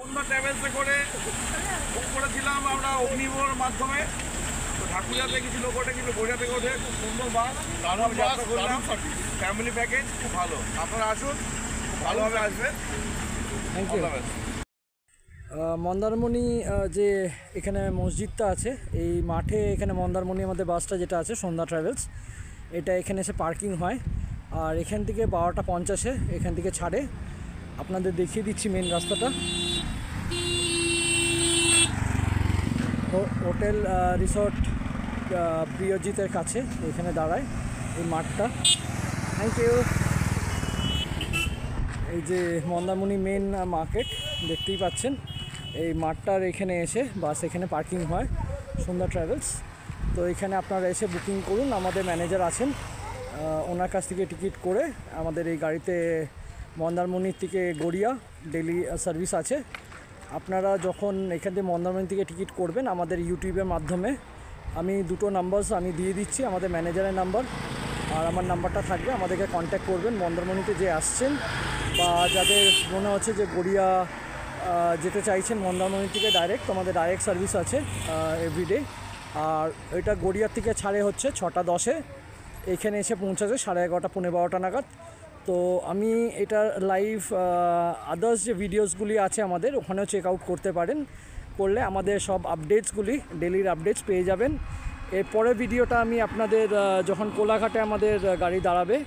সন্ধ্যা ট্রাভেলসে করে বুক করেছিলাম আমরা অগ্নিবর মাধ্যমে। তো ঢাকুরিয়াতে কিছু লোক ওঠে, কিন্তু গড়িয়া থেকে ওঠে। খুব সুন্দর বাস, দারুণ যাত্রা করলাম, ফ্যামিলি প্যাকেজ, খুব ভালো। আপনারা আসুন, খুব ভালোভাবে আসবেন। Thank you. মন্দারমণি যে এখানে মসজিদটা আছে, এই মাঠে এখানে মন্দারমণি আমাদের বাসটা যেটা আছে সন্ধ্যা ট্রাভেলস, এটা এখানে এসে পার্কিং হয়। আর এখান থেকে 12:50 এখান থেকে ছাড়ে। আপনাদের দেখিয়ে দিচ্ছি মেন রাস্তাটা। হোটেল রিসর্ট প্রিয়জিতের কাছে এখানে দাঁড়ায় এই মাঠটা। Thank you. এই যে মন্দারমণি মেন মার্কেট দেখতেই পাচ্ছেন, এই মাঠটার এখানে এসে বাস এখানে পার্কিং হয় সন্ধ্যা ট্রাভেলস। তো এখানে আপনারা এসে বুকিং করুন, আমাদের ম্যানেজার আছেন, ওনার কাছ থেকে টিকিট করে আমাদের এই গাড়িতে মন্দারমণির থেকে গড়িয়া ডেলি সার্ভিস আছে। আপনারা যখন এখান থেকে মন্দারমণি থেকে টিকিট করবেন আমাদের ইউটিউবের মাধ্যমে, আমি দুটো নাম্বার আমি দিয়ে দিচ্ছি, আমাদের ম্যানেজারের নাম্বার আর আমার নাম্বারটা থাকবে, আমাদেরকে কন্ট্যাক্ট করবেন। মন্দারমণিতে যে আসছেন বা যাদের মনে হচ্ছে যে গড়িয়া যেতে চাইছেন মন্দারমণি থেকে ডাইরেক্ট, আমাদের ডাইরেক্ট সার্ভিস আছে এভরিডে। আর এটা গড়িয়ার থেকে ছাড়ে হচ্ছে 6:10, এখানে এসে পৌঁছাছে 11:30 পৌনে 12টা নাগাদ। তো আমি এটার লাইভ আদার্স যে ভিডিওসগুলি আছে আমাদের ওখানেও চেক আউট করতে পারেন, করলে আমাদের সব আপডেটসগুলি ডেলির আপডেটস পেয়ে যাবেন। এরপরের ভিডিওটা আমি আপনাদের যখন কোলাঘাটে আমাদের গাড়ি দাঁড়াবে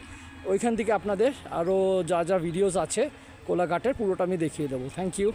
ওইখান থেকে আপনাদের আরও যা যা ভিডিওস আছে কোলাঘাটের পুরোটা আমি দেখিয়ে দেবো। Thank you.